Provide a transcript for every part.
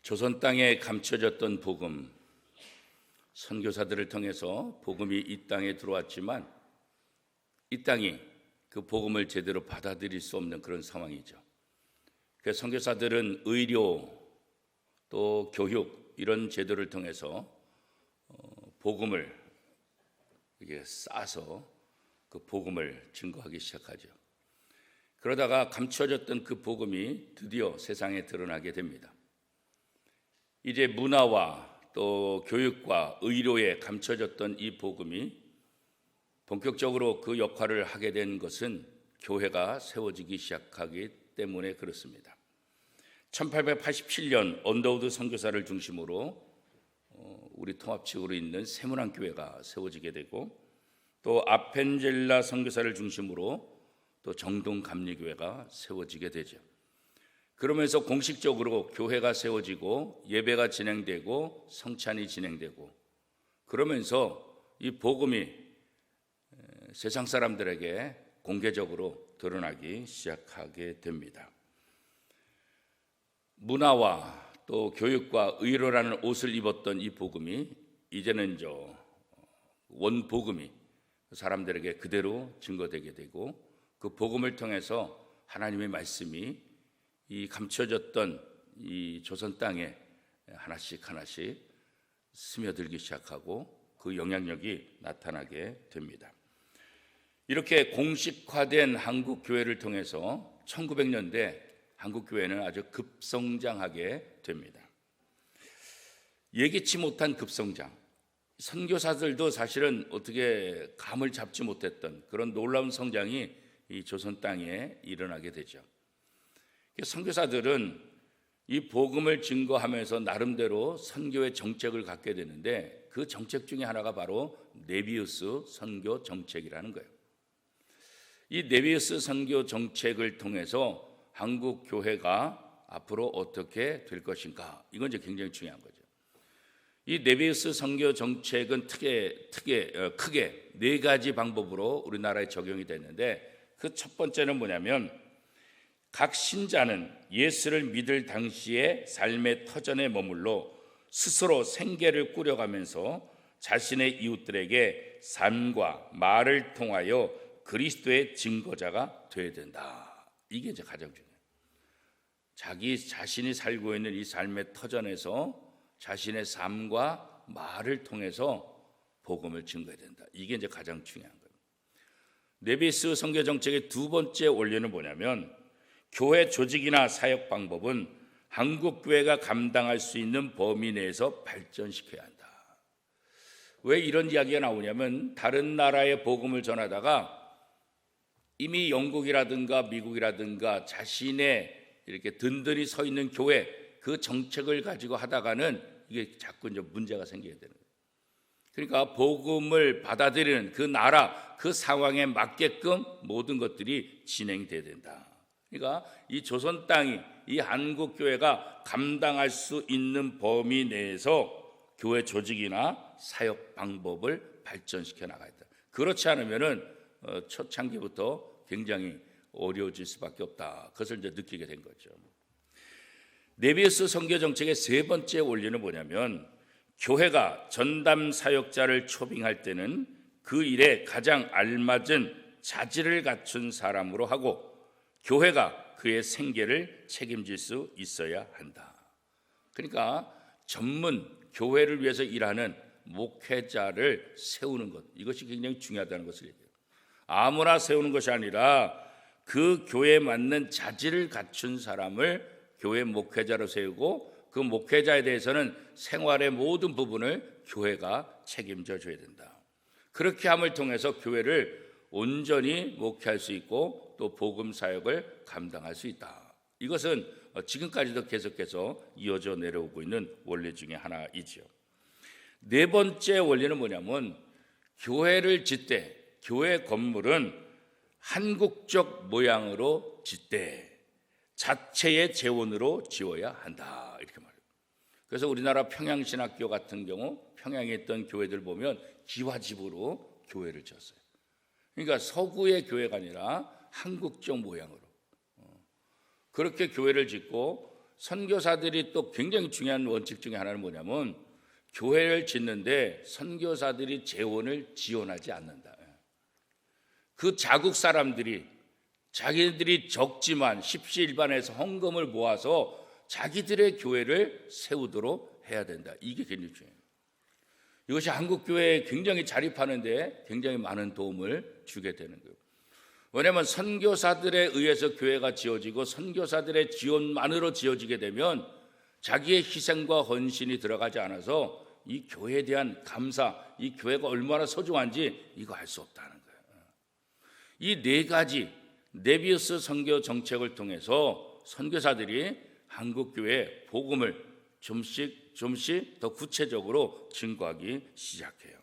조선 땅에 감춰졌던 복음, 선교사들을 통해서 복음이 이 땅에 들어왔지만 이 땅이 그 복음을 제대로 받아들일 수 없는 그런 상황이죠. 그래서 선교사들은 의료 또 교육 이런 제도를 통해서 복음을 이게 싸서 그 복음을 증거하기 시작하죠. 그러다가 감춰졌던 그 복음이 드디어 세상에 드러나게 됩니다. 이제 문화와 또 교육과 의료에 감춰졌던 이 복음이 본격적으로 그 역할을 하게 된 것은 교회가 세워지기 시작하기 때문에 그렇습니다. 1887년 언더우드 선교사를 중심으로 우리 통합지구로 있는 세문안교회가 세워지게 되고 또 아펜젤라 선교사를 중심으로 또 정동감리교회가 세워지게 되죠. 그러면서 공식적으로 교회가 세워지고 예배가 진행되고 성찬이 진행되고 그러면서 이 복음이 세상 사람들에게 공개적으로 드러나기 시작하게 됩니다. 문화와 또 교육과 의료라는 옷을 입었던 이 복음이 이제는 원복음이 사람들에게 그대로 증거되게 되고 그 복음을 통해서 하나님의 말씀이 이 감춰졌던 이 조선 땅에 하나씩 스며들기 시작하고 그 영향력이 나타나게 됩니다. 이렇게 공식화된 한국 교회를 통해서 1900년대 한국 교회는 아주 급성장하게 됩니다. 예기치 못한 급성장. 선교사들도 사실은 어떻게 감을 잡지 못했던 그런 놀라운 성장이 이 조선 땅에 일어나게 되죠. 선교사들은 이 복음을 증거하면서 나름대로 선교의 정책을 갖게 되는데 그 정책 중에 하나가 바로 네비우스 선교 정책이라는 거예요. 이 네비우스 선교 정책을 통해서 한국 교회가 앞으로 어떻게 될 것인가, 이건 이제 굉장히 중요한 거죠. 이 네비우스 선교 정책은 크게 네 가지 방법으로 우리나라에 적용이 됐는데 그 첫 번째는 뭐냐면 각 신자는 예수를 믿을 당시의 삶의 터전에 머물러 스스로 생계를 꾸려가면서 자신의 이웃들에게 삶과 말을 통하여 그리스도의 증거자가 되어야 된다. 이게 이제 가장 중요해요. 자신이 살고 있는 이 삶의 터전에서 자신의 삶과 말을 통해서 복음을 증거해야 된다. 이게 이제 가장 중요한 거예요. 네비우스 선교 정책의 두 번째 원리는 뭐냐면 교회 조직이나 사역 방법은 한국 교회가 감당할 수 있는 범위 내에서 발전시켜야 한다. 왜 이런 이야기가 나오냐면 다른 나라의 복음을 전하다가 이미 영국이라든가 미국이라든가 자신의 이렇게 든든히 서 있는 교회 그 정책을 가지고 하다가는 이게 자꾸 이제 문제가 생기게 되는 거예요. 그러니까 복음을 받아들이는 그 나라 그 상황에 맞게끔 모든 것들이 진행돼야 된다. 그러니까 이 조선 땅이 이 한국 교회가 감당할 수 있는 범위 내에서 교회 조직이나 사역 방법을 발전시켜 나가야 된다. 그렇지 않으면은 초창기부터 굉장히 어려워질 수밖에 없다. 그것을 이제 느끼게 된 거죠. 네비우스 선교 정책의 세 번째 원리는 뭐냐면 교회가 전담 사역자를 초빙할 때는 그 일에 가장 알맞은 자질을 갖춘 사람으로 하고 교회가 그의 생계를 책임질 수 있어야 한다. 그러니까 전문 교회를 위해서 일하는 목회자를 세우는 것, 이것이 굉장히 중요하다는 것을 얘기해요. 아무나 세우는 것이 아니라 그 교회에 맞는 자질을 갖춘 사람을 교회 목회자로 세우고 그 목회자에 대해서는 생활의 모든 부분을 교회가 책임져 줘야 된다. 그렇게 함을 통해서 교회를 온전히 목회할 수 있고 또 복음 사역을 감당할 수 있다. 이것은 지금까지도 계속해서 이어져 내려오고 있는 원리 중에 하나이죠. 네 번째 원리는 뭐냐면 교회를 짓되 교회 건물은 한국적 모양으로 짓되 자체의 재원으로 지어야 한다. 이렇게 말해요. 그래서 우리나라 평양신학교 같은 경우 평양에 있던 교회들 보면 기와집으로 교회를 지었어요. 그러니까 서구의 교회가 아니라 한국적 모양으로 그렇게 교회를 짓고 선교사들이 또 굉장히 중요한 원칙 중에 하나는 뭐냐면 교회를 짓는데 선교사들이 재원을 지원하지 않는다. 그 자국 사람들이 자기들이 적지만 십시일반해서 헌금을 모아서 자기들의 교회를 세우도록 해야 된다. 이게 굉장히 중요해요. 이것이 한국 교회에 굉장히 자립하는 데 굉장히 많은 도움을 주게 되는 거예요. 왜냐하면 선교사들에 의해서 교회가 지어지고 선교사들의 지원만으로 지어지게 되면 자기의 희생과 헌신이 들어가지 않아서 이 교회에 대한 감사, 이 교회가 얼마나 소중한지 이거 알 수 없다는 거예요. 이 네 가지 네비우스 선교 정책을 통해서 선교사들이 한국 교회에 복음을 좀씩 더 구체적으로 증거하기 시작해요.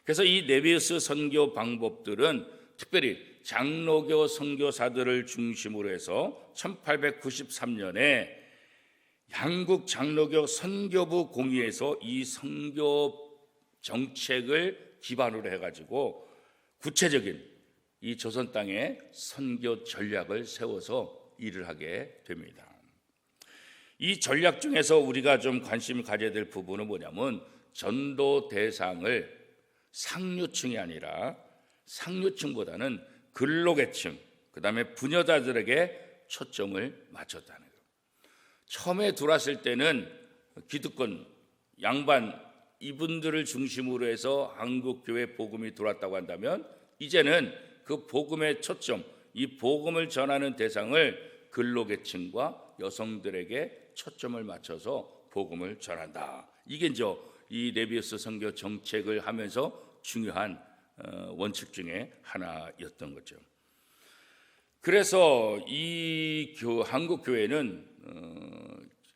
그래서 이 네비우스 선교 방법들은 특별히 장로교 선교사들을 중심으로 해서 1893년에 한국 장로교 선교부 공의에서 이 선교 정책을 기반으로 해가지고 구체적인 이 조선 땅에 선교 전략을 세워서 일을 하게 됩니다. 이 전략 중에서 우리가 좀 관심을 가져야 될 부분은 뭐냐면 전도 대상을 상류층이 아니라 상류층보다는 근로계층, 그 다음에 부녀자들에게 초점을 맞췄다는 거예요. 처음에 들어왔을 때는 기득권, 양반 이분들을 중심으로 해서 한국교회 복음이 들어왔다고 한다면 이제는 그 복음의 초점, 이 복음을 전하는 대상을 근로계층과 여성들에게 초점을 맞춰서 복음을 전한다. 이게 이제 이 네비우스 선교 정책을 하면서 중요한 원칙 중에 하나였던 거죠. 그래서 이 한국 교회는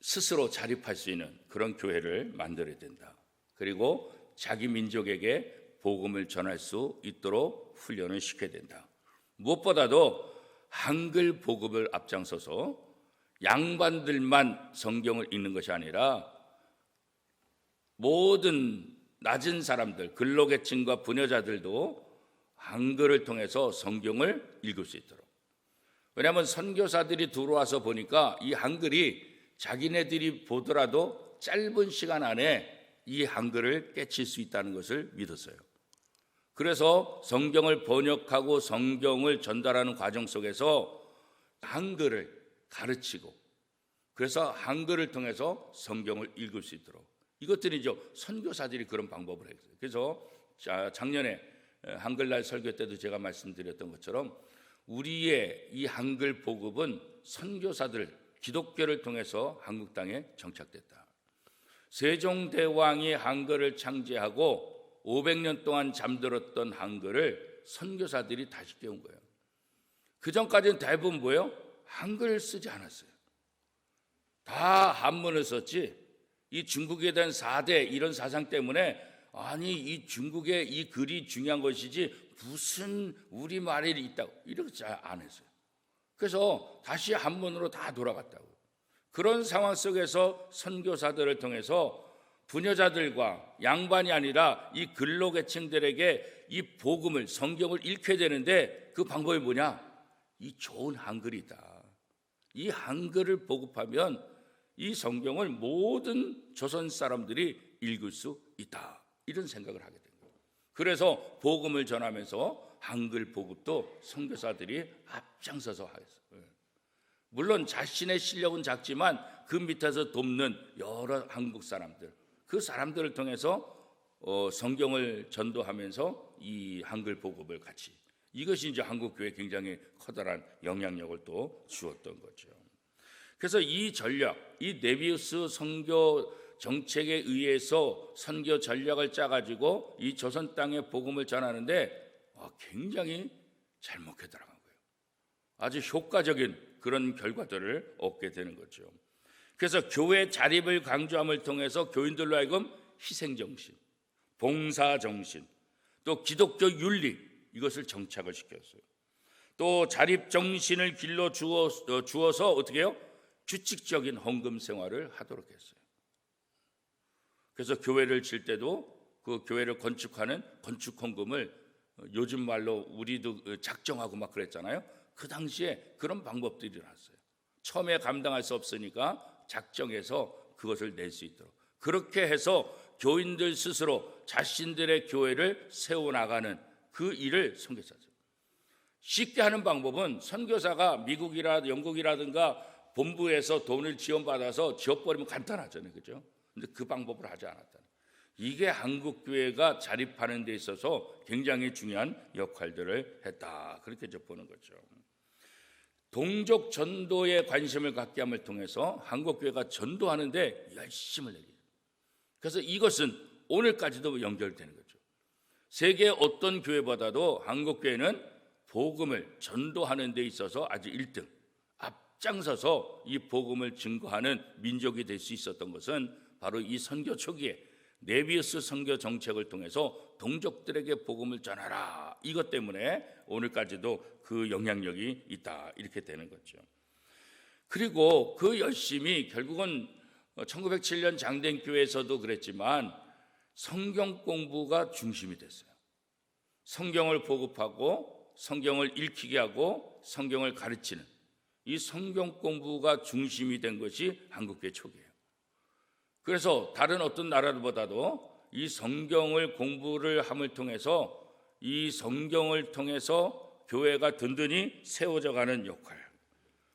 스스로 자립할 수 있는 그런 교회를 만들어야 된다. 그리고 자기 민족에게 복음을 전할 수 있도록 훈련을 시켜야 된다. 무엇보다도 한글 복음을 앞장서서 양반들만 성경을 읽는 것이 아니라 모든 낮은 사람들, 근로계층과 부녀자들도 한글을 통해서 성경을 읽을 수 있도록. 왜냐하면 선교사들이 들어와서 보니까 이 한글이 자기네들이 보더라도 짧은 시간 안에 이 한글을 깨칠 수 있다는 것을 믿었어요. 그래서 성경을 번역하고 성경을 전달하는 과정 속에서 한글을 가르치고 그래서 한글을 통해서 성경을 읽을 수 있도록 이것들이죠. 선교사들이 그런 방법을 했어요. 그래서 작년에 한글날 설교 때도 제가 말씀드렸던 것처럼 우리의 이 한글 보급은 선교사들, 기독교를 통해서 한국 땅에 정착됐다. 세종대왕이 한글을 창제하고 500년 동안 잠들었던 한글을 선교사들이 다시 깨운 거예요. 그 전까지는 대부분 뭐예요? 한글을 쓰지 않았어요. 다 한문을 썼지. 이 중국에 대한 4대 이런 사상 때문에 아니 이 중국의 이 글이 중요한 것이지 무슨 우리말이 있다고 이렇게 잘 안 했어요. 그래서 다시 한문으로 다 돌아갔다고. 그런 상황 속에서 선교사들을 통해서 부녀자들과 양반이 아니라 이 근로계층들에게 이 복음을 성경을 읽게 되는데 그 방법이 뭐냐? 이 좋은 한글이 있다. 이 한글을 보급하면 이 성경을 모든 조선 사람들이 읽을 수 있다. 이런 생각을 하게 된 거예요. 그래서 복음을 전하면서 한글 보급도 선교사들이 앞장서서 하였어요. 물론 자신의 실력은 작지만 그 밑에서 돕는 여러 한국 사람들, 그 사람들을 통해서 성경을 전도하면서 이 한글 보급을 같이 이것이 이제 한국교회에 굉장히 커다란 영향력을 또 주었던 거죠. 그래서 이 전략, 이 네비우스 선교 정책에 의해서 선교 전략을 짜가지고 이 조선 땅에 복음을 전하는데 굉장히 잘 먹혀 들어간 거예요. 아주 효과적인 그런 결과들을 얻게 되는 거죠. 그래서 교회 자립을 강조함을 통해서 교인들로 하여금 희생정신, 봉사정신, 또 기독교 윤리 이것을 정착을 시켰어요. 또 자립정신을 길러 주어서 어떻게 해요? 규칙적인 헌금 생활을 하도록 했어요. 그래서 교회를 질 때도 그 교회를 건축하는 건축 헌금을 요즘 말로 우리도 작정하고 막 그랬잖아요. 그 당시에 그런 방법들이 일어났어요. 처음에 감당할 수 없으니까 작정해서 그것을 낼 수 있도록, 그렇게 해서 교인들 스스로 자신들의 교회를 세워나가는 그 일을 선교사죠. 쉽게 하는 방법은 선교사가 미국이라 영국이라든가 본부에서 돈을 지원받아서 지어버리면 간단하잖아요, 그죠? 근데 그 방법을 하지 않았다. 이게 한국 교회가 자립하는 데 있어서 굉장히 중요한 역할들을 했다, 그렇게 보는 거죠. 동족 전도에 관심을 갖게 함을 통해서 한국 교회가 전도하는 데 열심을 내게. 그래서 이것은 오늘까지도 연결되는 거죠. 세계 어떤 교회보다도 한국 교회는 복음을 전도하는 데 있어서 아주 1등, 앞장서서 이 복음을 증거하는 민족이 될 수 있었던 것은 바로 이 선교 초기에 네비우스 선교 정책을 통해서 동족들에게 복음을 전하라, 이것 때문에 오늘까지도 그 영향력이 있다, 이렇게 되는 거죠. 그리고 그 열심이 결국은 1907년 장대교회에서도 그랬지만 성경 공부가 중심이 됐어요. 성경을 보급하고 성경을 읽히게 하고 성경을 가르치는 이 성경 공부가 중심이 된 것이 한국교회 초기예요. 그래서 다른 어떤 나라보다도 이 성경을 공부를 함을 통해서 이 성경을 통해서 교회가 든든히 세워져 가는 역할.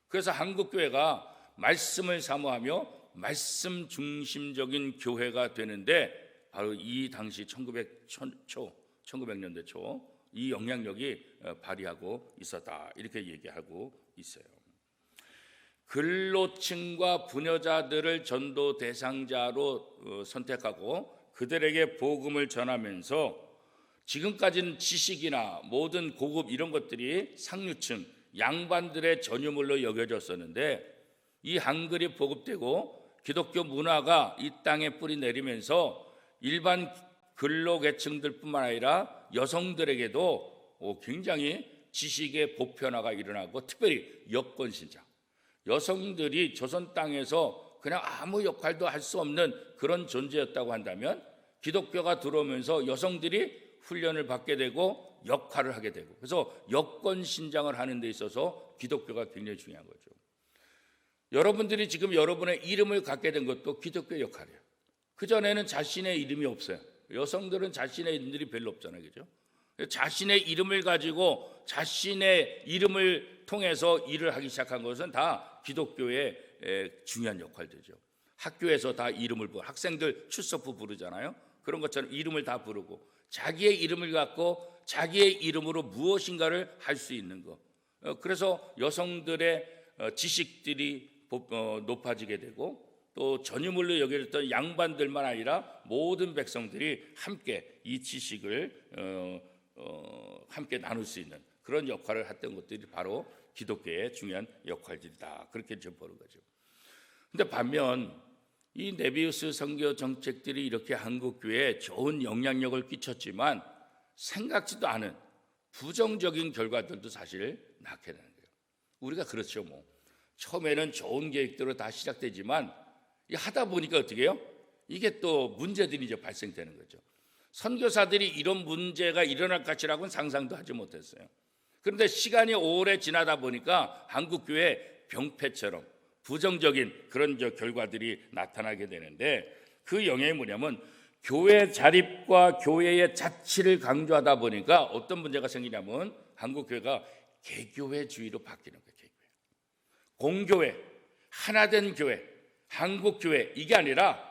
그래서 한국교회가 말씀을 사모하며 말씀 중심적인 교회가 되는데 바로 이 당시 1900년대 초 이 영향력이 발휘하고 있었다, 이렇게 얘기하고 있어요. 근로층과 부녀자들을 전도 대상자로 선택하고 그들에게 복음을 전하면서 지금까지는 지식이나 모든 고급 이런 것들이 상류층, 양반들의 전유물로 여겨졌었는데 이 한글이 보급되고 기독교 문화가 이 땅에 뿌리 내리면서 일반 근로계층들뿐만 아니라 여성들에게도 굉장히 지식의 보편화가 일어나고 특별히 여권신장, 여성들이 조선 땅에서 그냥 아무 역할도 할 수 없는 그런 존재였다고 한다면 기독교가 들어오면서 여성들이 훈련을 받게 되고 역할을 하게 되고, 그래서 여권신장을 하는 데 있어서 기독교가 굉장히 중요한 거죠. 여러분들이 지금 여러분의 이름을 갖게 된 것도 기독교 역할이에요. 그전에는 자신의 이름이 없어요. 여성들은 자신의 이름들이 별로 없잖아요, 그죠? 자신의 이름을 가지고 자신의 이름을 통해서 일을 하기 시작한 것은 다 기독교의 중요한 역할들이죠. 학교에서 다 이름을 부르고 학생들 출석부 부르잖아요. 그런 것처럼 이름을 다 부르고 자기의 이름을 갖고 자기의 이름으로 무엇인가를 할 수 있는 것. 그래서 여성들의 지식들이 높아지게 되고 또 전유물로 여겨졌던 양반들만 아니라 모든 백성들이 함께 이 지식을 함께 나눌 수 있는 그런 역할을 했던 것들이 바로 기독교의 중요한 역할들이다, 그렇게 좀 보는 거죠. 근데 반면 이 네비우스 선교 정책들이 이렇게 한국교회에 좋은 영향력을 끼쳤지만 생각지도 않은 부정적인 결과들도 사실 낳게 되는 거예요. 우리가 그렇죠, 뭐 처음에는 좋은 계획대로 다 시작되지만 하다 보니까 어떻게 해요? 이게 또 문제들이 이제 발생되는 거죠. 선교사들이 이런 문제가 일어날 것이라고는 상상도 하지 못했어요. 그런데 시간이 오래 지나다 보니까 한국교회 병폐처럼 부정적인 그런 결과들이 나타나게 되는데 그 영향이 뭐냐면 교회 자립과 교회의 자치를 강조하다 보니까 어떤 문제가 생기냐면 한국교회가 개교회주의로 바뀌는 거예요. 개교회. 공교회, 하나된 교회, 한국교회, 이게 아니라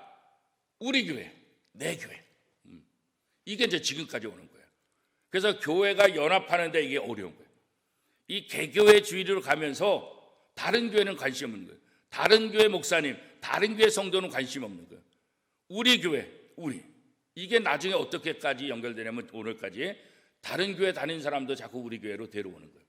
우리 교회, 내 교회. 이게 이제 지금까지 오는 거예요. 그래서 교회가 연합하는데 이게 어려운 거예요. 이 개교회주의로 가면서 다른 교회는 관심 없는 거예요. 다른 교회 목사님, 다른 교회 성도는 관심 없는 거예요. 우리 교회, 우리. 이게 나중에 어떻게까지 연결되냐면 오늘까지 다른 교회 다니는 사람도 자꾸 우리 교회로 데려오는 거예요.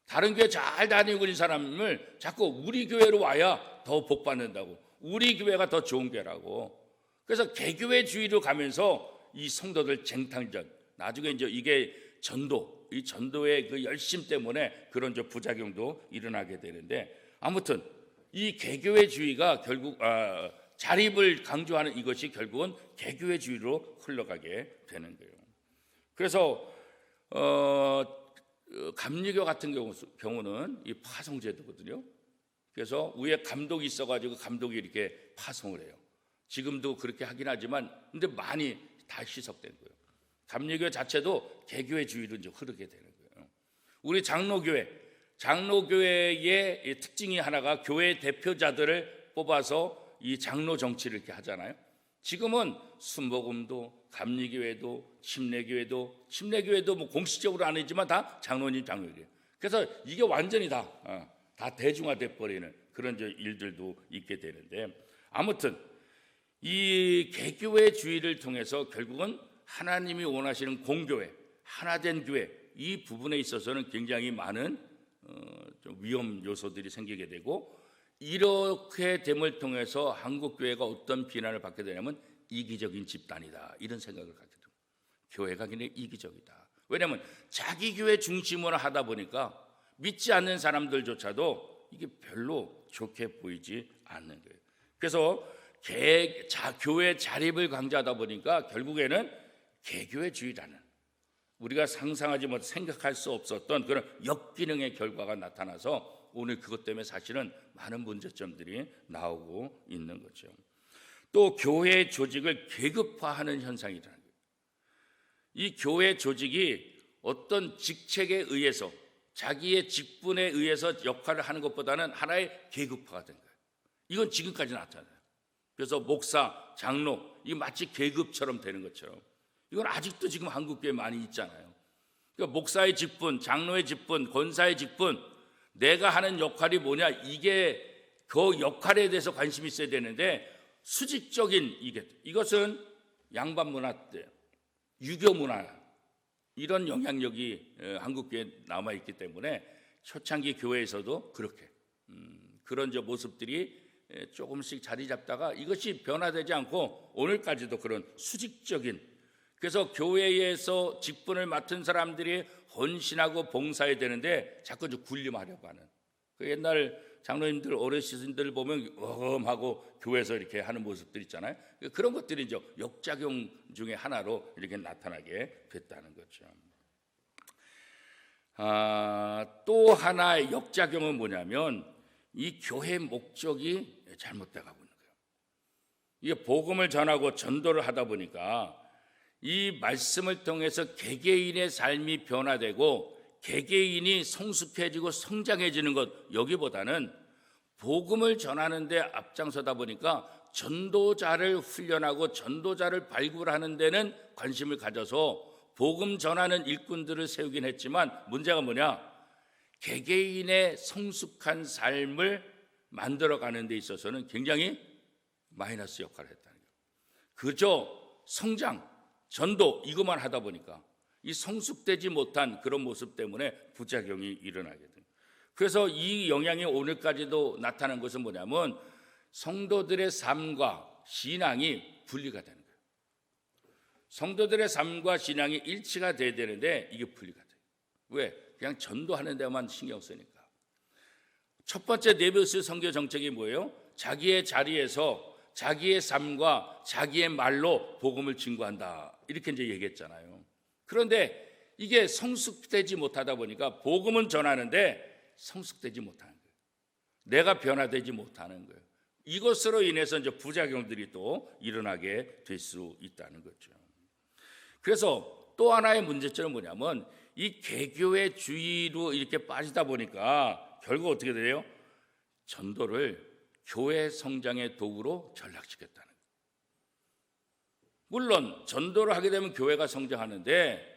다른 교회 잘 다니고 있는 사람을 자꾸 우리 교회로 와야 더 복 받는다고. 우리 교회가 더 좋은 교회라고. 그래서 개교회주의로 가면서 이 성도들 쟁탈전, 나중에 이제 이게 전도, 이 전도의 그 열심 때문에 그런 저 부작용도 일어나게 되는데, 아무튼 이 개교회주의가 결국 자립을 강조하는 이것이 결국은 개교회주의로 흘러가게 되는 거예요. 그래서 감리교 같은 경우는 이 파송제도거든요. 그래서 위에 감독이 있어가지고 감독이 이렇게 파송을 해요. 지금도 그렇게 하긴 하지만 근데 많이 다 희석된 거예요. 감리교회 자체도 개교회주의로 이제 흐르게 되는 거예요. 우리 장로교회의 특징이 하나가 교회 대표자들을 뽑아서 이 장로 정치를 이렇게 하잖아요. 지금은 순복음도 감리교회도 침례교회도 뭐 공식적으로 안 했지만 다 장로님 장로교회. 그래서 이게 완전히 다 대중화돼 버리는 그런 일들도 있게 되는데, 아무튼 이 개교회주의를 통해서 결국은 하나님이 원하시는 공교회, 하나된 교회, 이 부분에 있어서는 굉장히 많은 좀 위험 요소들이 생기게 되고, 이렇게 됨을 통해서 한국 교회가 어떤 비난을 받게 되냐면 이기적인 집단이다, 이런 생각을 갖게 됩니다. 교회가 굉장히 이기적이다. 왜냐하면 자기 교회 중심으로 하다 보니까 믿지 않는 사람들조차도 이게 별로 좋게 보이지 않는 거예요. 그래서 교회 자립을 강조하다 보니까 결국에는 개교회주의라는, 우리가 상상하지 못 생각할 수 없었던 그런 역기능의 결과가 나타나서 오늘 그것 때문에 사실은 많은 문제점들이 나오고 있는 거죠. 또 교회 조직을 계급화하는 현상이라는 거예요. 이 교회 조직이 어떤 직책에 의해서, 자기의 직분에 의해서 역할을 하는 것보다는 하나의 계급화가 된 거예요. 이건 지금까지 나타나요. 그래서 목사, 장로, 이게 마치 계급처럼 되는 것처럼 이건 아직도 지금 한국교회에 많이 있잖아요. 그러니까 목사의 직분, 장로의 직분, 권사의 직분, 내가 하는 역할이 뭐냐, 이게 그 역할에 대해서 관심이 있어야 되는데 수직적인 이것은 양반 문화 때, 유교 문화, 이런 영향력이 한국교회에 남아있기 때문에 초창기 교회에서도 그렇게 그런 모습들이 조금씩 자리 잡다가 이것이 변화되지 않고 오늘까지도 그런 수직적인, 그래서 교회에서 직분을 맡은 사람들이 헌신하고 봉사해야 되는데 자꾸 군림하려고 하는, 그 옛날 장로님들, 어르신들 보면 하고 교회에서 이렇게 하는 모습들 있잖아요. 그런 것들이 이제 역작용 중에 하나로 이렇게 나타나게 됐다는 거죠. 또 하나의 역작용은 뭐냐면 이 교회 목적이 잘못돼 가고 있는 거예요. 이게 복음을 전하고 전도를 하다 보니까 이 말씀을 통해서 개개인의 삶이 변화되고 개개인이 성숙해지고 성장해지는 것, 여기보다는 복음을 전하는 데 앞장서다 보니까 전도자를 훈련하고 전도자를 발굴하는 데는 관심을 가져서 복음 전하는 일꾼들을 세우긴 했지만 문제가 뭐냐, 개개인의 성숙한 삶을 만들어가는 데 있어서는 굉장히 마이너스 역할을 했다는 거예요. 그저 성장, 전도 이것만 하다 보니까 이 성숙되지 못한 그런 모습 때문에 부작용이 일어나게 됩니다. 그래서 이 영향이 오늘까지도 나타난 것은 뭐냐면 성도들의 삶과 신앙이 분리가 되는 거예요. 성도들의 삶과 신앙이 일치가 돼야 되는데 이게 분리가 돼요. 왜? 그냥 전도하는 데만 신경 쓰니까. 첫 번째 네베스 선교 정책이 뭐예요? 자기의 자리에서 자기의 삶과 자기의 말로 복음을 증거한다, 이렇게 이제 얘기했잖아요. 그런데 이게 성숙되지 못하다 보니까 복음은 전하는데 성숙되지 못하는 거예요. 내가 변화되지 못하는 거예요. 이것으로 인해서 이제 부작용들이 또 일어나게 될 수 있다는 거죠. 그래서 또 하나의 문제점은 뭐냐면 이 개교회주의로 이렇게 빠지다 보니까 결국 어떻게 돼요? 전도를 교회 성장의 도구로 전락시켰다는 거예요. 물론 전도를 하게 되면 교회가 성장하는데,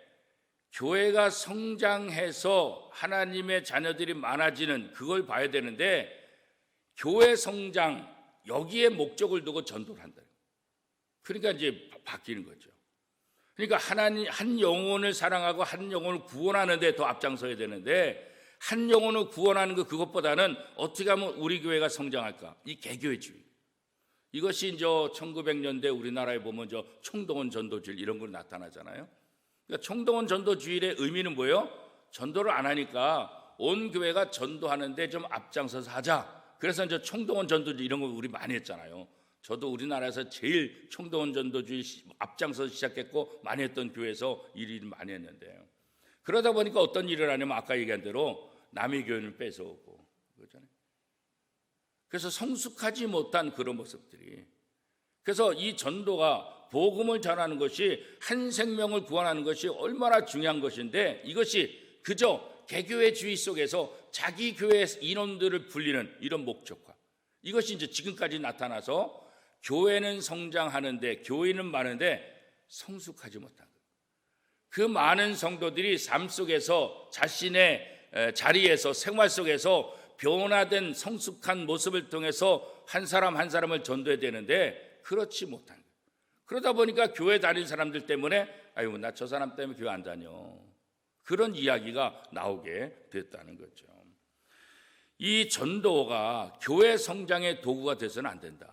교회가 성장해서 하나님의 자녀들이 많아지는 그걸 봐야 되는데 교회 성장, 여기에 목적을 두고 전도를 한다. 그러니까 이제 바뀌는 거죠. 그러니까 하나님, 한 영혼을 사랑하고 한 영혼을 구원하는 데 더 앞장서야 되는데, 한 영혼을 구원하는 것, 그것보다는 어떻게 하면 우리 교회가 성장할까? 이 개교회주의. 이것이 이제 1900년대 우리나라에 보면 총동원 전도주의 이런 거 나타나잖아요. 그러니까 총동원 전도주의의 의미는 뭐예요? 전도를 안 하니까 온 교회가 전도하는데 좀 앞장서서 하자. 그래서 이제 총동원 전도주의 이런 거 우리 많이 했잖아요. 저도 우리나라에서 제일 총동원 전도주의 앞장서서 시작했고 많이 했던 교회에서 일을 많이 했는데요. 그러다 보니까 어떤 일을 하냐면 아까 얘기한 대로 남의 교회를 뺏어오고 그러잖아요. 그래서 성숙하지 못한 그런 모습들이, 그래서 이 전도가 복음을 전하는 것이 한 생명을 구원하는 것이 얼마나 중요한 것인데, 이것이 그저 개교회주의 속에서 자기 교회 인원들을 불리는 이런 목적화, 이것이 이제 지금까지 나타나서 교회는 성장하는데, 교인은 많은데 성숙하지 못한 거예요. 그 많은 성도들이 삶 속에서 자신의 자리에서, 생활 속에서 변화된 성숙한 모습을 통해서 한 사람 한 사람을 전도해야 되는데 그렇지 못한 거예요. 그러다 보니까 교회 다니는 사람들 때문에 아유, 나 저 사람 때문에 교회 안 다녀, 그런 이야기가 나오게 됐다는 거죠. 이 전도가 교회 성장의 도구가 돼서는 안 된다.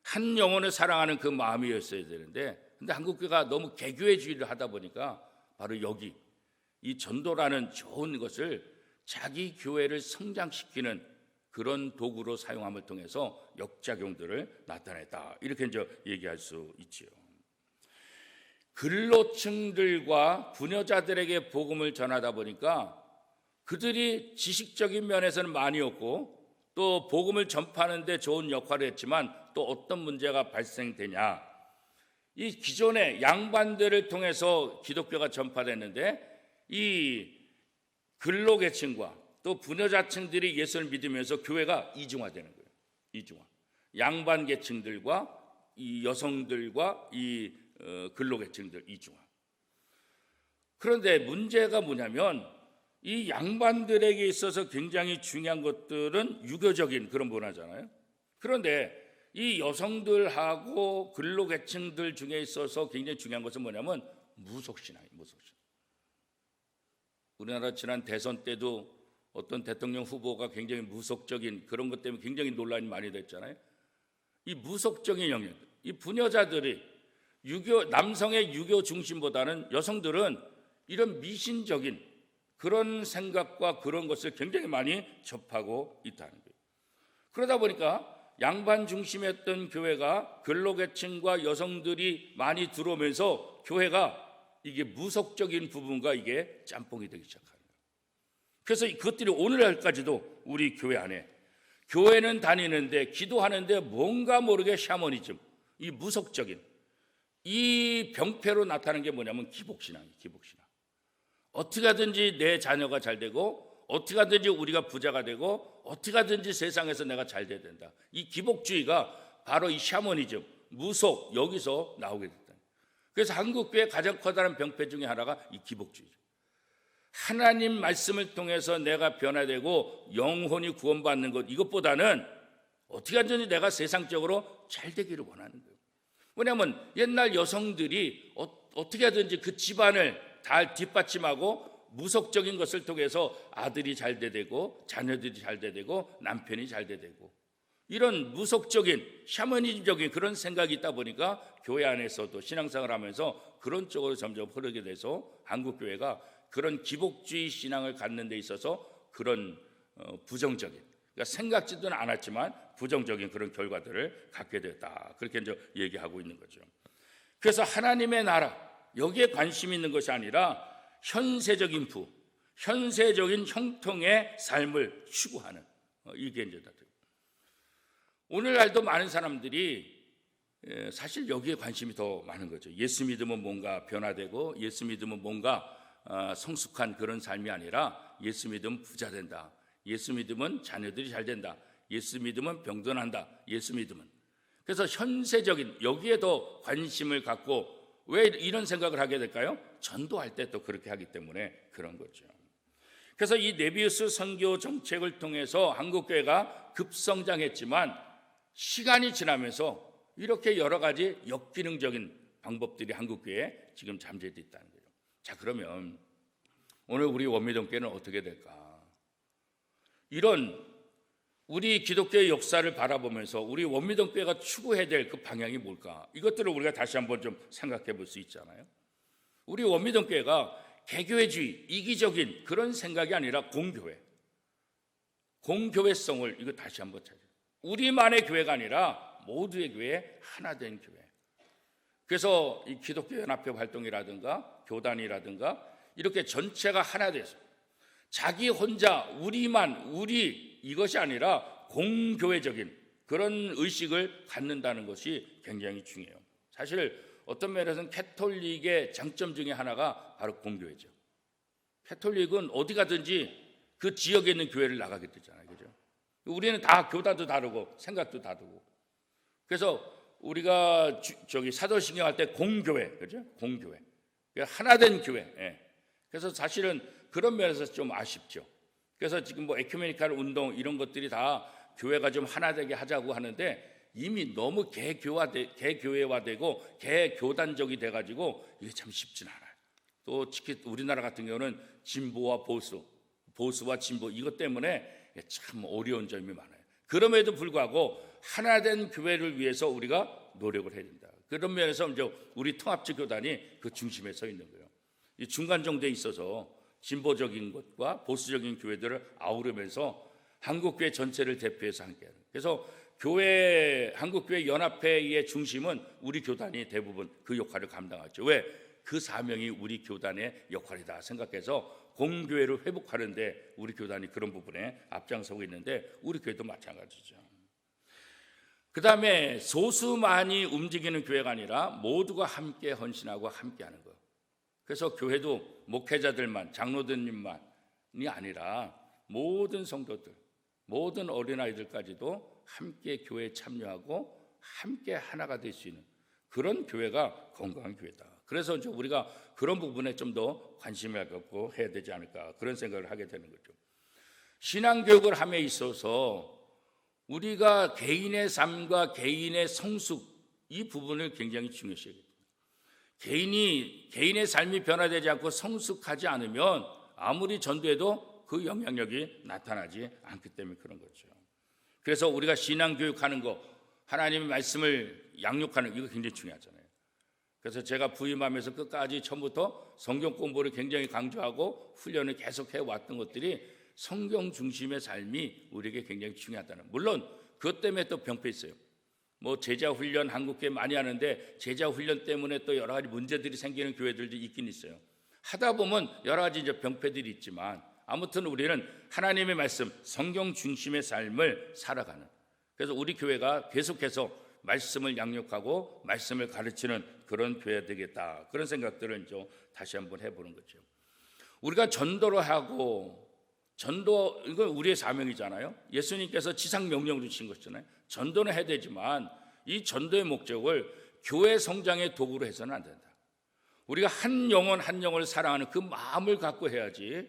한 영혼을 사랑하는 그 마음이었어야 되는데, 근데 한국교회가 너무 개교회주의를 하다 보니까 바로 여기 이 전도라는 좋은 것을 자기 교회를 성장시키는 그런 도구로 사용함을 통해서 역작용들을 나타냈다, 이렇게 이제 얘기할 수 있지요. 근로층들과 부녀자들에게 복음을 전하다 보니까 그들이 지식적인 면에서는 많이 없고 또 복음을 전파하는 데 좋은 역할을 했지만 또 어떤 문제가 발생되냐, 이 기존의 양반들을 통해서 기독교가 전파됐는데 이 근로계층과 또 부녀자층들이 예수를 믿으면서 교회가 이중화되는 거예요. 이중화. 양반계층들과 이 여성들과 이 근로계층들 이중화. 그런데 문제가 뭐냐면 이 양반들에게 있어서 굉장히 중요한 것들은 유교적인 그런 문화잖아요. 그런데 이 여성들하고 근로계층들 중에 있어서 굉장히 중요한 것은 뭐냐면 무속신앙이에요. 무속신앙. 우리나라 지난 대선 때도 어떤 대통령 후보가 굉장히 무속적인 그런 것 때문에 굉장히 논란이 많이 됐잖아요. 이 무속적인 영역, 이 부녀자들이 남성의 유교 중심보다는 여성들은 이런 미신적인 그런 생각과 그런 것을 굉장히 많이 접하고 있다는 거예요. 그러다 보니까 양반 중심이었던 교회가 근로계층과 여성들이 많이 들어오면서 교회가 이게 무속적인 부분과 이게 짬뽕이 되기 시작하는 거예요. 그래서 그것들이 오늘날까지도 우리 교회 안에, 교회는 다니는데 기도하는데 뭔가 모르게 샤머니즘, 이 무속적인 이 병폐로 나타나는 게 뭐냐면 기복신앙이에요. 기복신앙. 어떻게 하든지 내 자녀가 잘 되고, 어떻게 하든지 우리가 부자가 되고, 어떻게 하든지 세상에서 내가 잘 돼야 된다. 이 기복주의가 바로 이 샤머니즘, 무속, 여기서 나오게 됐다. 그래서 한국교회의 가장 커다란 병폐 중에 하나가 이 기복주의죠. 하나님 말씀을 통해서 내가 변화되고 영혼이 구원받는 것, 이것보다는 어떻게 하든지 내가 세상적으로 잘 되기를 원하는 거예요. 왜냐하면 옛날 여성들이 어떻게 하든지 그 집안을 다 뒷받침하고 무속적인 것을 통해서 아들이 잘 되고 자녀들이 잘 되고 남편이 잘 되고, 이런 무속적인 샤머니즘적인 그런 생각이 있다 보니까 교회 안에서도 신앙생활을 하면서 그런 쪽으로 점점 흐르게 돼서 한국교회가 그런 기복주의 신앙을 갖는 데 있어서 그런 부정적인, 그러니까 생각지도 않았지만 부정적인 그런 결과들을 갖게 됐다, 그렇게 이제 얘기하고 있는 거죠. 그래서 하나님의 나라, 여기에 관심이 있는 것이 아니라 현세적인 현세적인 형통의 삶을 추구하는, 이게 이제 다 돼요. 오늘날도 많은 사람들이 사실 여기에 관심이 더 많은 거죠. 예수 믿으면 뭔가 변화되고, 예수 믿으면 뭔가 성숙한 그런 삶이 아니라, 예수 믿으면 부자 된다, 예수 믿으면 자녀들이 잘 된다, 예수 믿으면 병도 난다, 예수 믿으면. 그래서 현세적인 여기에 더 관심을 갖고, 왜 이런 생각을 하게 될까요? 전도할 때 또 그렇게 하기 때문에 그런 거죠. 그래서 이 네비우스 선교 정책을 통해서 한국교회가 급성장했지만 시간이 지나면서 이렇게 여러 가지 역기능적인 방법들이 한국교회에 지금 잠재되어 있다는 거예요. 자, 그러면 오늘 우리 원미동교회는 어떻게 될까? 이런 우리 기독교의 역사를 바라보면서 우리 원미동교회가 추구해야 될 그 방향이 뭘까? 이것들을 우리가 다시 한번 좀 생각해 볼 수 있잖아요. 우리 원미동교회가 개교회주의, 이기적인 그런 생각이 아니라 공교회성을 이거 다시 한번 찾아요. 우리만의 교회가 아니라 모두의 교회, 하나 된 교회. 그래서 이 기독교 연합회 활동이라든가 교단이라든가 이렇게 전체가 하나 돼서 자기 혼자 우리 이것이 아니라 공교회적인 그런 의식을 갖는다는 것이 굉장히 중요해요. 사실 어떤 면에서는 캐톨릭의 장점 중에 하나가 바로 공교회죠. 캐톨릭은 어디 가든지 그 지역에 있는 교회를 나가게 되잖아요. 그죠? 우리는 다 교단도 다르고 생각도 다르고. 그래서 우리가 사도신경 할 때 공교회, 그죠? 공교회. 하나된 교회. 예. 그래서 사실은 그런 면에서 좀 아쉽죠. 그래서 지금 뭐 에큐메니칼 운동 이런 것들이 다 교회가 좀 하나되게 하자고 하는데 이미 너무 개교회화되고 개교단적이 돼가지고 이게 참 쉽진 않아요. 또 특히 우리나라 같은 경우는 진보와 보수와 진보 이것 때문에 참 어려운 점이 많아요. 그럼에도 불구하고 하나된 교회를 위해서 우리가 노력을 해야 된다. 그런 면에서 이제 우리 통합적 교단이 그 중심에 서 있는 거예요. 이 중간 정도에 있어서 진보적인 것과 보수적인 교회들을 아우르면서 한국교회 전체를 대표해서 함께하는. 그래서 한국교회 연합회의 중심은 우리 교단이 대부분 그 역할을 감당하죠. 왜? 그 사명이 우리 교단의 역할이다 생각해서 공교회를 회복하는데 우리 교단이 그런 부분에 앞장서고 있는데 우리 교회도 마찬가지죠. 그 다음에 소수만이 움직이는 교회가 아니라 모두가 함께 헌신하고 함께하는 것. 그래서 교회도 목회자들만, 장로들만이 아니라 모든 성도들, 모든 어린아이들까지도 함께 교회에 참여하고 함께 하나가 될 수 있는 그런 교회가 건강한 교회다. 그래서 이제 우리가 그런 부분에 좀 더 관심을 갖고 해야 되지 않을까 그런 생각을 하게 되는 거죠. 신앙교육을 함에 있어서 우리가 개인의 삶과 개인의 성숙 이 부분을 굉장히 중요시해야 됩니다. 개인의 삶이 변화되지 않고 성숙하지 않으면 아무리 전도해도 그 영향력이 나타나지 않기 때문에 그런 거죠. 그래서 우리가 신앙교육하는 거, 하나님의 말씀을 양육하는 이거 굉장히 중요하잖아요. 그래서 제가 부임하면서 끝까지 처음부터 성경 공부를 굉장히 강조하고 훈련을 계속 해왔던 것들이 성경 중심의 삶이 우리에게 굉장히 중요하다는. 물론 그것 때문에 또 병폐 있어요. 뭐 제자 훈련 한국교회 많이 하는데 제자 훈련 때문에 또 여러 가지 문제들이 생기는 교회들도 있긴 있어요. 하다 보면 여러 가지 이제 병폐들이 있지만 아무튼 우리는 하나님의 말씀, 성경 중심의 삶을 살아가는. 그래서 우리 교회가 계속해서 말씀을 양육하고 말씀을 가르치는 그런 교회가 되겠다. 그런 생각들을 이제 다시 한번 해보는 거죠. 우리가 전도를 하고 전도 이건 우리의 사명이잖아요. 예수님께서 지상 명령을 주신 것이잖아요. 전도는 해야 되지만 이 전도의 목적을 교회 성장의 도구로 해서는 안 된다. 우리가 한 영혼을 사랑하는 그 마음을 갖고 해야지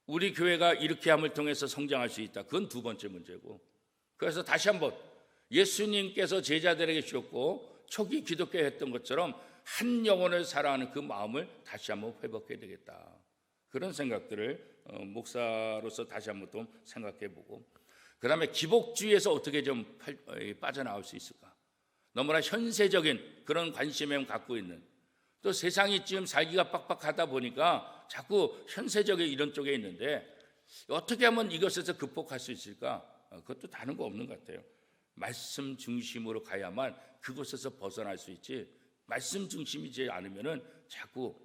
우리 교회가 이렇게 함을 통해서 성장할 수 있다. 그건 두 번째 문제고. 그래서 다시 한번 예수님께서 제자들에게 주셨고 초기 기독교에 했던 것처럼 한 영혼을 사랑하는 그 마음을 다시 한번 회복해야 되겠다. 그런 생각들을 목사로서 다시 한번 좀 생각해보고, 그 다음에 기복주의에서 어떻게 좀 빠져나올 수 있을까? 너무나 현세적인 그런 관심을 갖고 있는, 또 세상이 지금 살기가 빡빡하다 보니까 자꾸 현세적인 이런 쪽에 있는데 어떻게 하면 이것에서 극복할 수 있을까? 그것도 다른 거 없는 것 같아요. 말씀 중심으로 가야만 그곳에서 벗어날 수 있지, 말씀 중심이지 않으면은 자꾸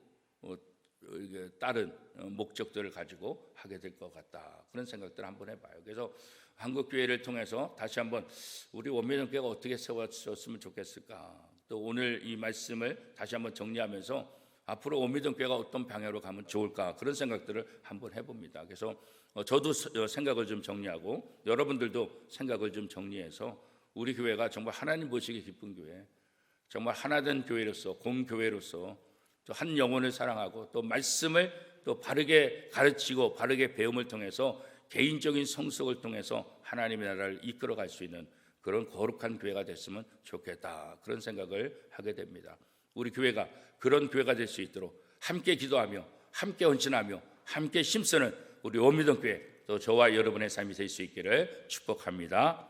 다른 목적들을 가지고 하게 될 것 같다. 그런 생각들을 한번 해봐요. 그래서 한국교회를 통해서 다시 한번 우리 원민정교회가 어떻게 세워졌으면 좋겠을까. 또 오늘 이 말씀을 다시 한번 정리하면서 앞으로 원민정교회가 어떤 방향으로 가면 좋을까. 그런 생각들을 한번 해봅니다. 그래서 저도 생각을 좀 정리하고 여러분들도 생각을 좀 정리해서 우리 교회가 정말 하나님 보시기 기쁜 교회, 정말 하나된 교회로서 공교회로서 또 한 영혼을 사랑하고 또 말씀을 또 바르게 가르치고 바르게 배움을 통해서 개인적인 성숙을 통해서 하나님의 나라를 이끌어갈 수 있는 그런 거룩한 교회가 됐으면 좋겠다. 그런 생각을 하게 됩니다. 우리 교회가 그런 교회가 될 수 있도록 함께 기도하며 함께 헌신하며 함께 힘쓰는 우리 원미동교회, 또 저와 여러분의 삶이 될 수 있기를 축복합니다.